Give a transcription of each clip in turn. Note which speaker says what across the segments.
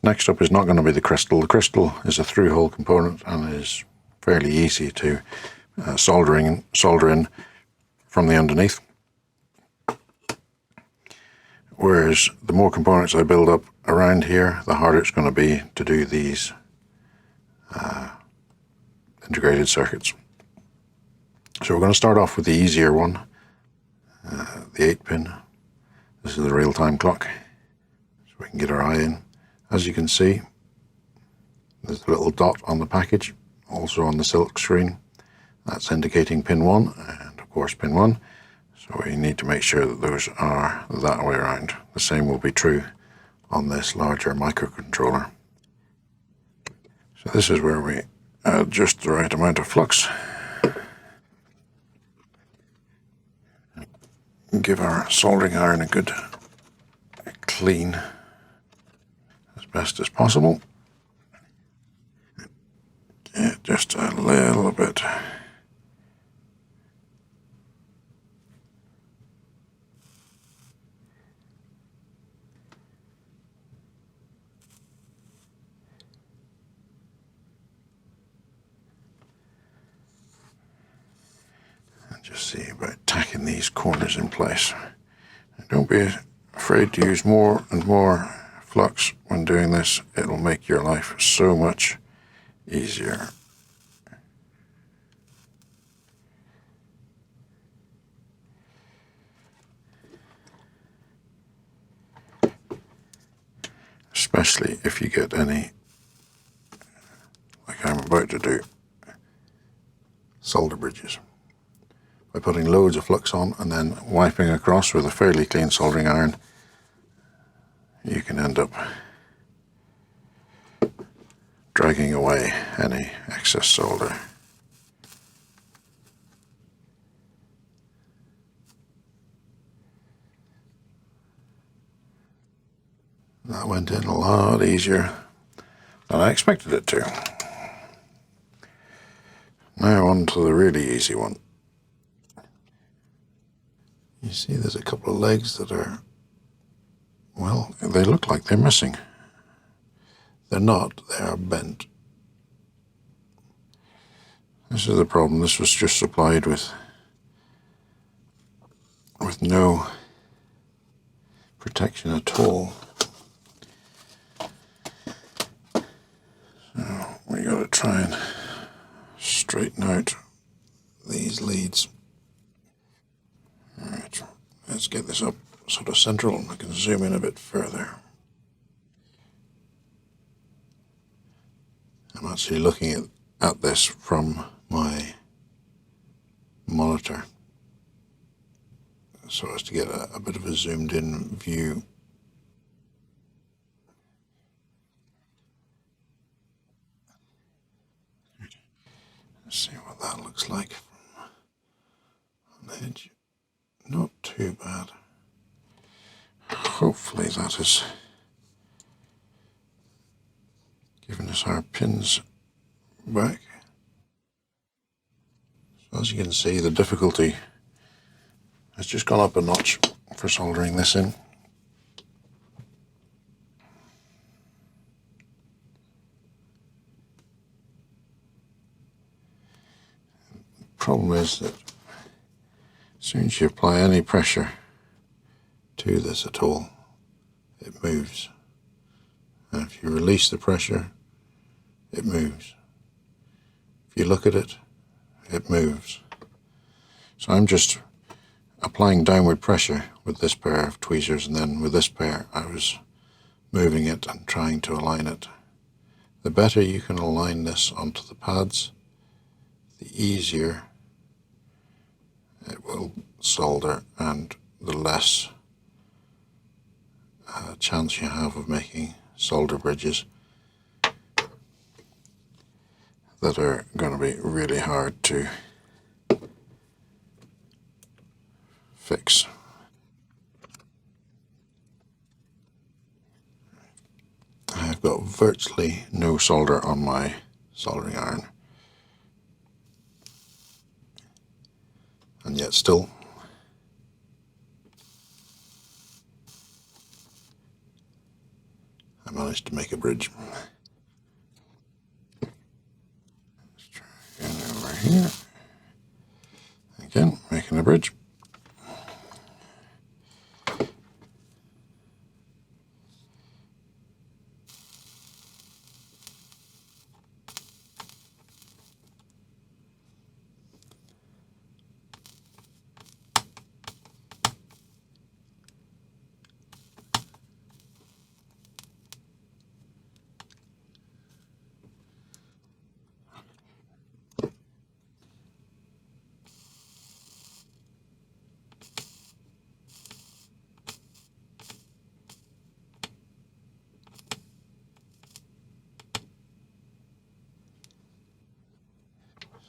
Speaker 1: Next up is not going to be the crystal. The crystal is a through-hole component and is fairly easy to solder in from the underneath. Whereas the more components I build up around here, the harder it's going to be to do these integrated circuits. So we're going to start off with the easier one, the 8-pin. This is the real-time clock, so we can get our eye in. As you can see, there's a little dot on the package, also on the silk screen. That's indicating pin 1 and of course pin 1. So we need to make sure that those are that way around. The same will be true on this larger microcontroller. So this is where we add just the right amount of flux. Give our soldering iron a good clean as best as possible. Just a little bit. And just see about tacking these corners in place. And don't be afraid to use more and more flux when doing this. It'll make your life so much easier. Especially if you get any, like I'm about to do, solder bridges. By putting loads of flux on and then wiping across with a fairly clean soldering iron, you can end up dragging away any excess solder. That went in a lot easier than I expected it to. Now on to the really easy one. You see there's a couple of legs that are, well, they look like they're missing. They're not, they are bent. This is the problem. This was just supplied with no protection at all. So we got to try and straighten out these leads. Alright, let's get this up sort of central and I can zoom in a bit further. I'm actually looking at this from my monitor so as to get a bit of a zoomed in view. Let's see what that looks like from on the edge. Not too bad. Hopefully that has given us our pins back. So as you can see, the difficulty has just gone up a notch for soldering this in. The problem is that as soon as you apply any pressure to this at all, it moves. And if you release the pressure, it moves. If you look at it, it moves. So I'm just applying downward pressure with this pair of tweezers, and then with this pair I was moving it and trying to align it. The better you can align this onto the pads, the easier it will solder and the less chance you have of making solder bridges that are going to be really hard to fix. I've got virtually no solder on my soldering iron, and yet still I managed to make a bridge. Let's try again over here. Again, making a bridge.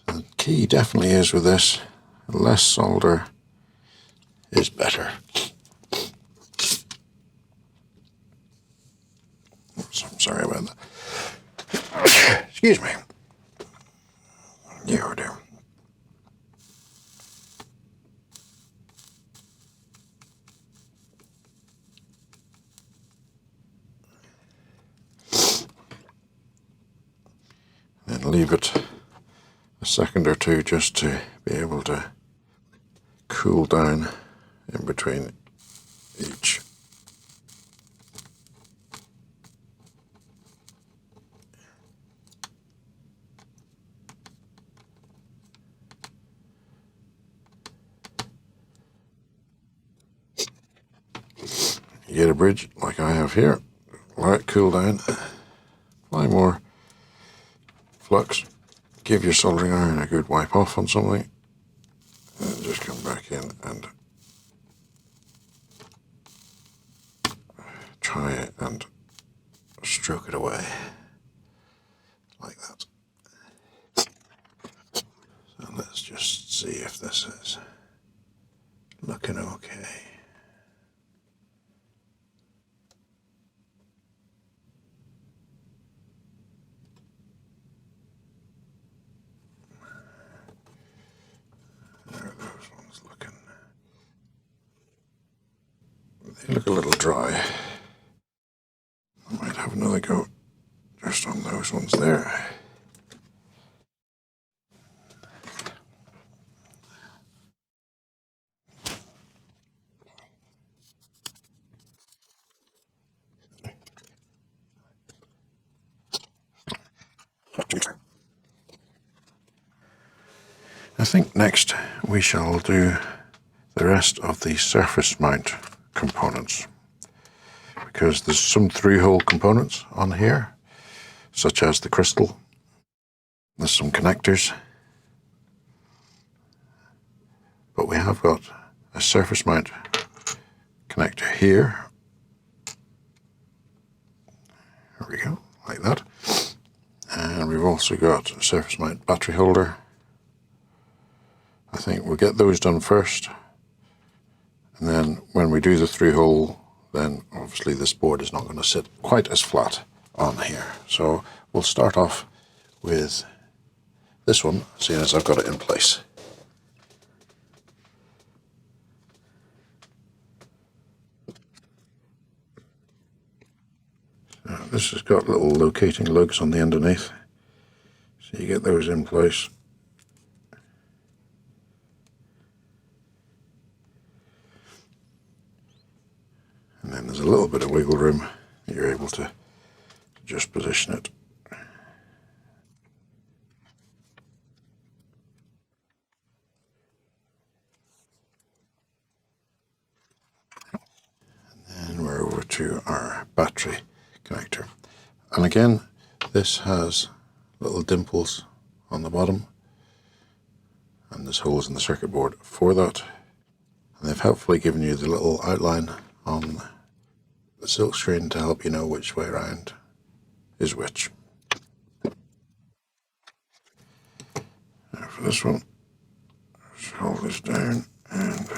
Speaker 1: The key definitely is with this, less solder is better. Oops, I'm sorry about that. Excuse me. Yeah, dear. And leave it a second or two just to be able to cool down in between each. You get a bridge like I have here, let it cool down, apply more flux, give your soldering iron a good wipe off on something, and just come back in and try it and stroke it away like that. So let's just see if this is looking okay. There are those ones looking. They look a little dry. I might have another go just on those ones there. I think next we shall do the rest of the surface mount components, because there's some through-hole components on here, such as the crystal. There's some connectors, but we have got a surface mount connector here. There we go, like that. And we've also got a surface mount battery holder. I think we'll get those done first, and then when we do the through-hole, then obviously this board is not going to sit quite as flat on here. So we'll start off with this one, seeing as I've got it in place. So this has got little locating lugs on the underneath, so you get those in place. And then there's a little bit of wiggle room. You're able to just position it. And then we're over to our battery connector. And again, this has little dimples on the bottom, and there's holes in the circuit board for that. And they've helpfully given you the little outline on the silk screen to help you know which way around is which. Now for this one, just hold this down and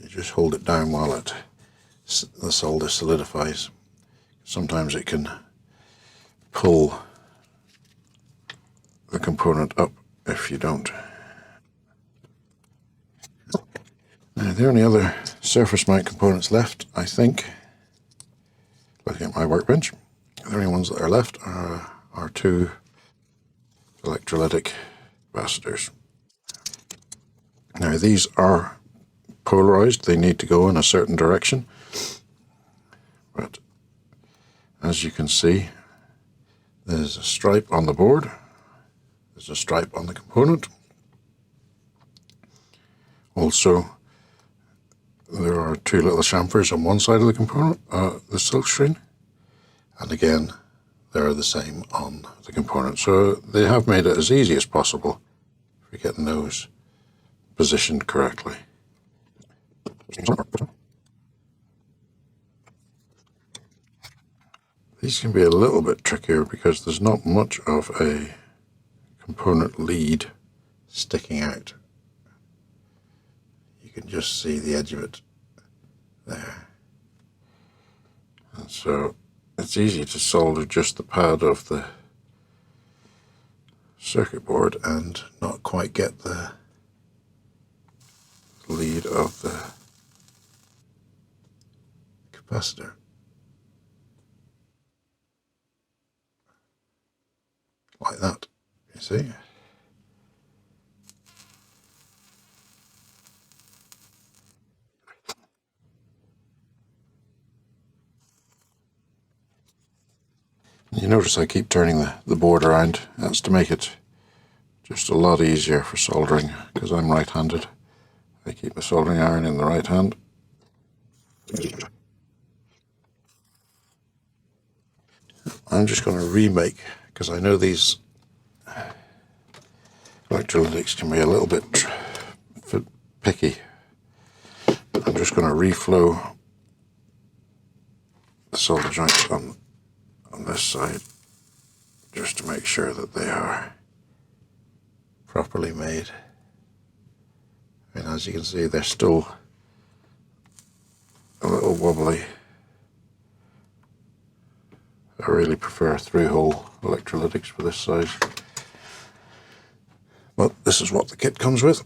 Speaker 1: you just hold it down while the solder solidifies. Sometimes it can pull the component up if you don't. Now, the only other surface mount components left, I think, looking at my workbench, the only ones that are left are two electrolytic capacitors. Now these are polarized, they need to go in a certain direction, but as you can see, there's a stripe on the board, there's a stripe on the component. Also, there are two little chamfers on one side of the component, the silk screen, and again they're the same on the component. So they have made it as easy as possible for getting those positioned correctly. These can be a little bit trickier because there's not much of a component lead sticking out. You can just see the edge of it there. And so it's easy to solder just the pad of the circuit board and not quite get the lead of the capacitor. Like that, you see? You notice I keep turning the board around. That's to make it just a lot easier for soldering, because I'm right-handed. I keep the soldering iron in the right hand. I'm just going to remake, because I know these electrolytics can be a little bit picky. I'm just going to reflow the solder joints on this side, just to make sure that they are properly made. And as you can see, they're still a little wobbly. I really prefer through-hole electrolytics for this size, but this is what the kit comes with.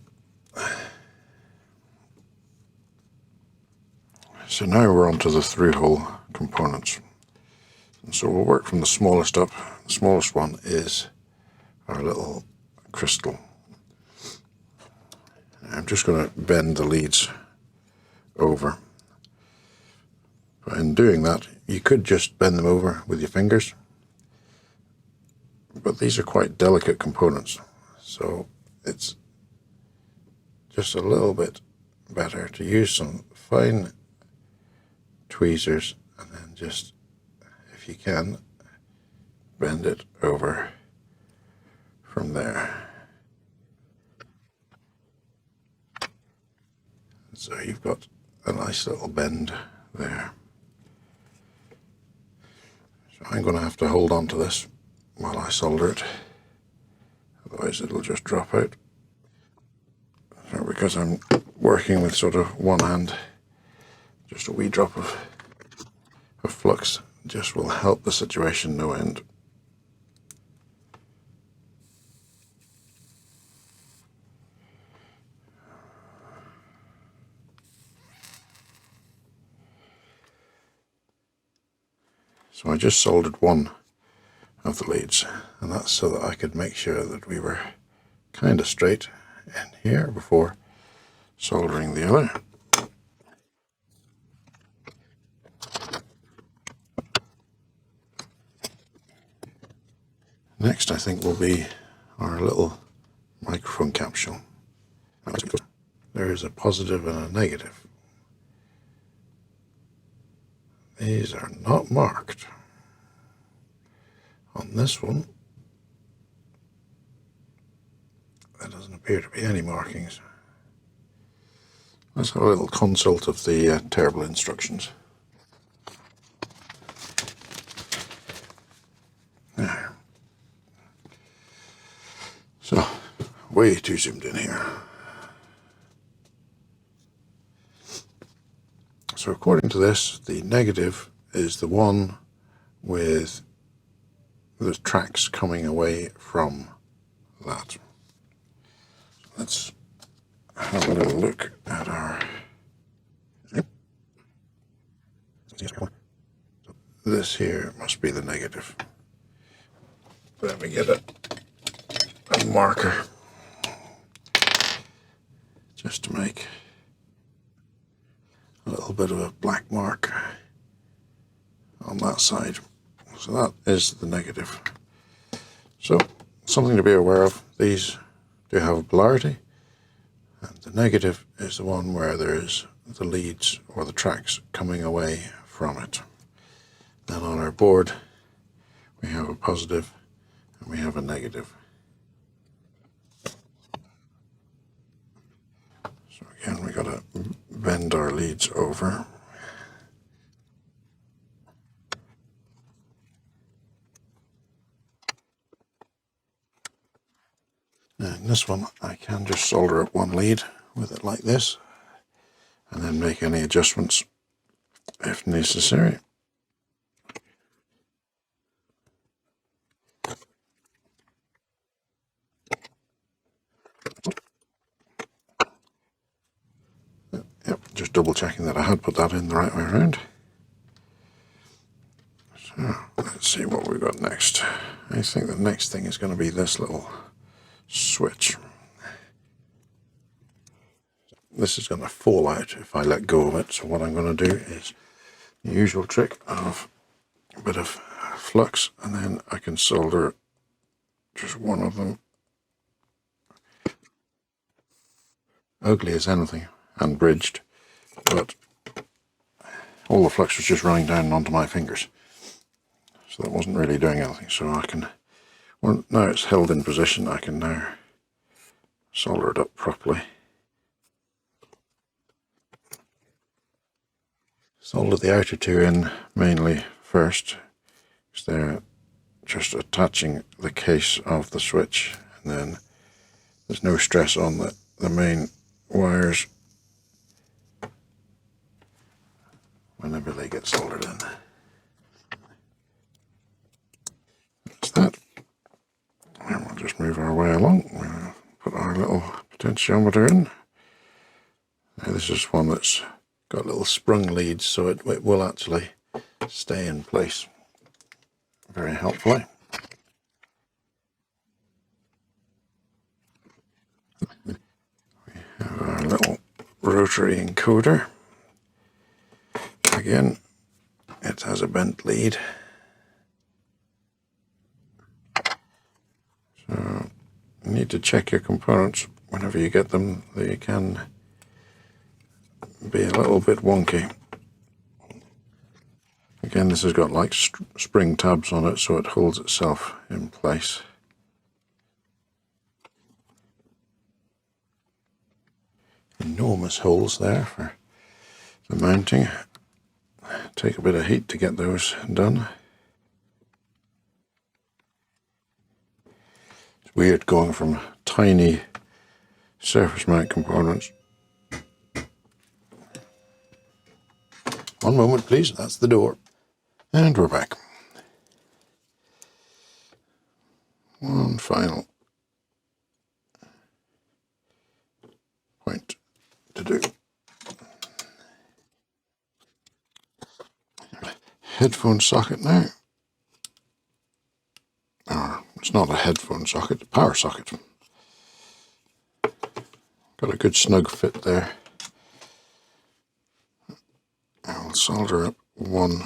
Speaker 1: So now we're on to the through-hole components. And so we'll work from the smallest up. The smallest one is our little crystal. I'm just going to bend the leads over. But in doing that, you could just bend them over with your fingers. But these are quite delicate components, so it's just a little bit better to use some fine tweezers and then just, if you can, bend it over from there. So you've got a nice little bend there. So I'm going to have to hold on to this while I solder it, otherwise it'll just drop out. So because I'm working with sort of one hand, just a wee drop of flux just will help the situation no end. So I just soldered one of the leads, and that's so that I could make sure that we were kind of straight in here before soldering the other. Next, I think, will be our little microphone capsule. There is a positive and a negative. These are not marked. On this one, there doesn't appear to be any markings. Let's have a little consult of the terrible instructions. There. So, way too zoomed in here. So according to this, the negative is the one with the tracks coming away from that. Let's have a little look at our... this here must be the negative. Let me get a marker just to make a little bit of a black mark on that side. So that is the negative. So something to be aware of, these do have a polarity, and the negative is the one where there is the leads or the tracks coming away from it. Then on our board we have a positive and we have a negative. So again, we got to bend our leads over. And this one I can just solder up one lead with it like this, and then make any adjustments if necessary. Yep, just double checking that I had put that in the right way around. So let's see what we've got next. I think the next thing is going to be this little switch. This is going to fall out if I let go of it, so what I'm going to do is the usual trick of a bit of flux, and then I can solder just one of them. Ugly as anything and bridged, but all the flux was just running down onto my fingers, so that wasn't really doing anything. So I can, well, now it's held in position, I can now solder it up properly. Solder the outer two in mainly first, because they're just attaching the case of the switch, and then there's no stress on the main wires whenever they get soldered in. That's that. And we'll just move our way along. We'll put our little potentiometer in. Now this is one that's got little sprung leads, so it will actually stay in place very helpfully. We have our little rotary encoder. Again, it has a bent lead. So you need to check your components whenever you get them. They can be a little bit wonky. Again, this has got like spring tabs on it, so it holds itself in place. Enormous holes there for the mounting. Take a bit of heat to get those done. It's weird going from tiny surface mount components. One moment please, that's the door. And we're back. One final point to do. Headphone socket now. Or it's not a headphone socket, a power socket. Got a good snug fit there. I'll solder up one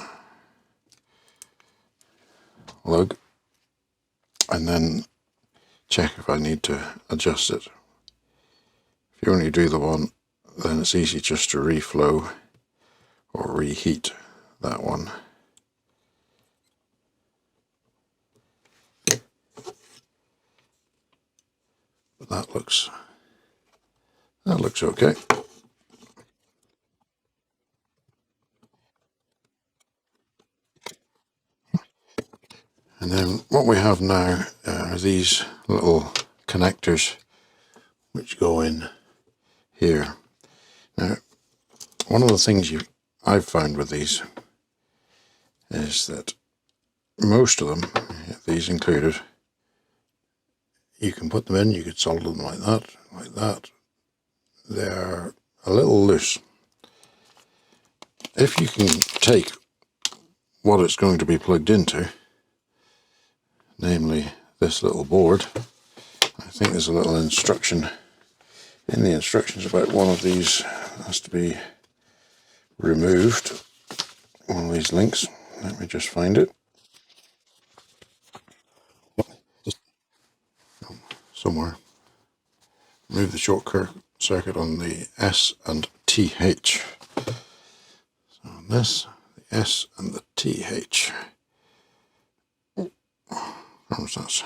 Speaker 1: lug and then check if I need to adjust it. If you only do the one, then it's easy just to reflow or reheat that one. But that looks okay. And then what we have now are these little connectors which go in here. Now, one of the things I've found with these is that most of them, these included, you can put them in, you could solder them like that, like that. They're a little loose. If you can take what it's going to be plugged into, namely this little board. I think there's a little instruction in the instructions about one of these has to be removed, one of these links. Let me just find it. Somewhere. Remove the short circuit on the S and TH. So on this, the S and the TH. Comes that's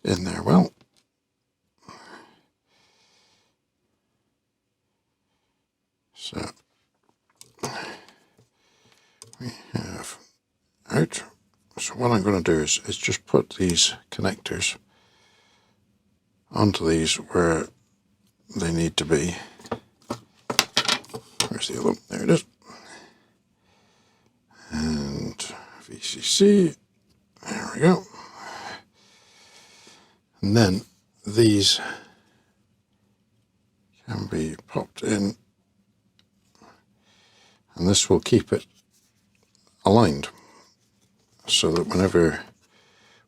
Speaker 1: in there. Well, so we have out. So what I'm going to do is just put these connectors onto these where they need to be. Where's the other one? There it is. And VCC. There we go. And then these can be popped in, and this will keep it aligned so that whenever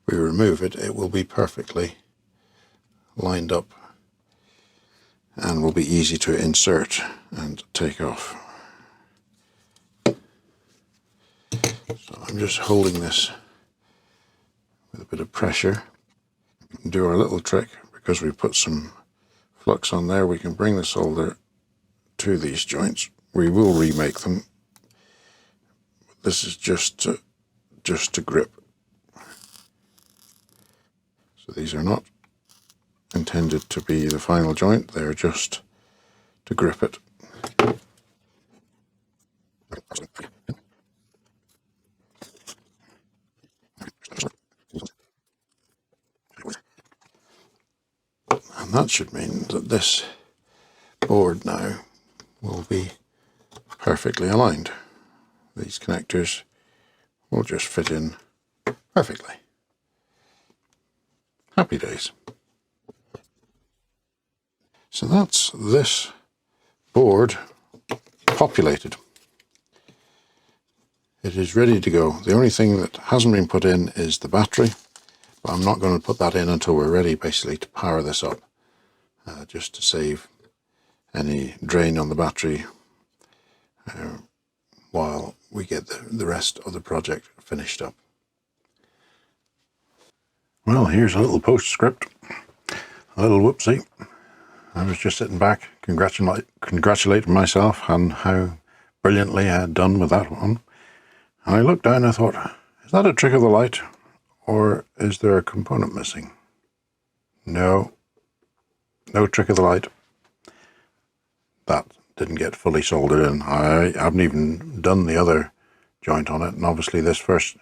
Speaker 1: we remove it, it will be perfectly lined up and will be easy to insert and take off. So I'm just holding this with a bit of pressure. We can do our little trick because we put some flux on there. We can bring the solder to these joints. We will remake them. This is just to grip. So these are not intended to be the final joint, they're just to grip it. And that should mean that this board now will be perfectly aligned. These connectors will just fit in perfectly. Happy days. So that's this board populated. It is ready to go. The only thing that hasn't been put in is the battery, but I'm not going to put that in until we're ready basically to power this up, just to save any drain on the battery while we get the rest of the project finished up. Well, here's a little postscript, a little whoopsie. I was just sitting back congratulating myself on how brilliantly I had done with that one. And I looked down and I thought, is that a trick of the light or is there a component missing? No trick of the light. That didn't get fully soldered in. I haven't even done the other joint on it, and obviously this first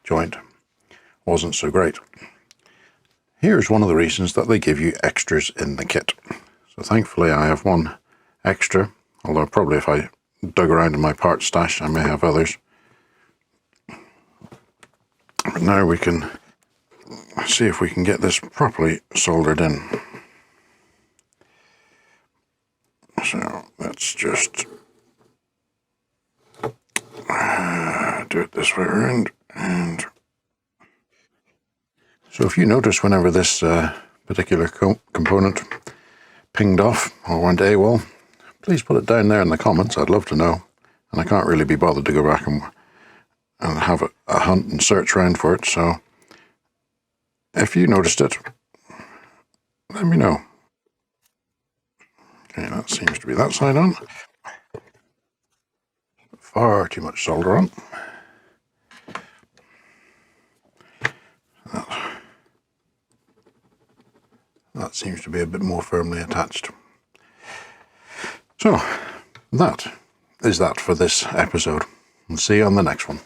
Speaker 1: joint wasn't so great. Here's one of the reasons that they give you extras in the kit. So thankfully I have one extra, although probably if I dug around in my part stash I may have others. But now we can see if we can get this properly soldered in. So let's just do it this way around. And so if you notice whenever this particular component pinged off or went AWOL, please put it down there in the comments. I'd love to know. And I can't really be bothered to go back and have a hunt and search around for it. So if you noticed it, let me know. Okay, that seems to be that side on. Far too much solder on. That seems to be a bit more firmly attached. So, that is that for this episode. And see you on the next one.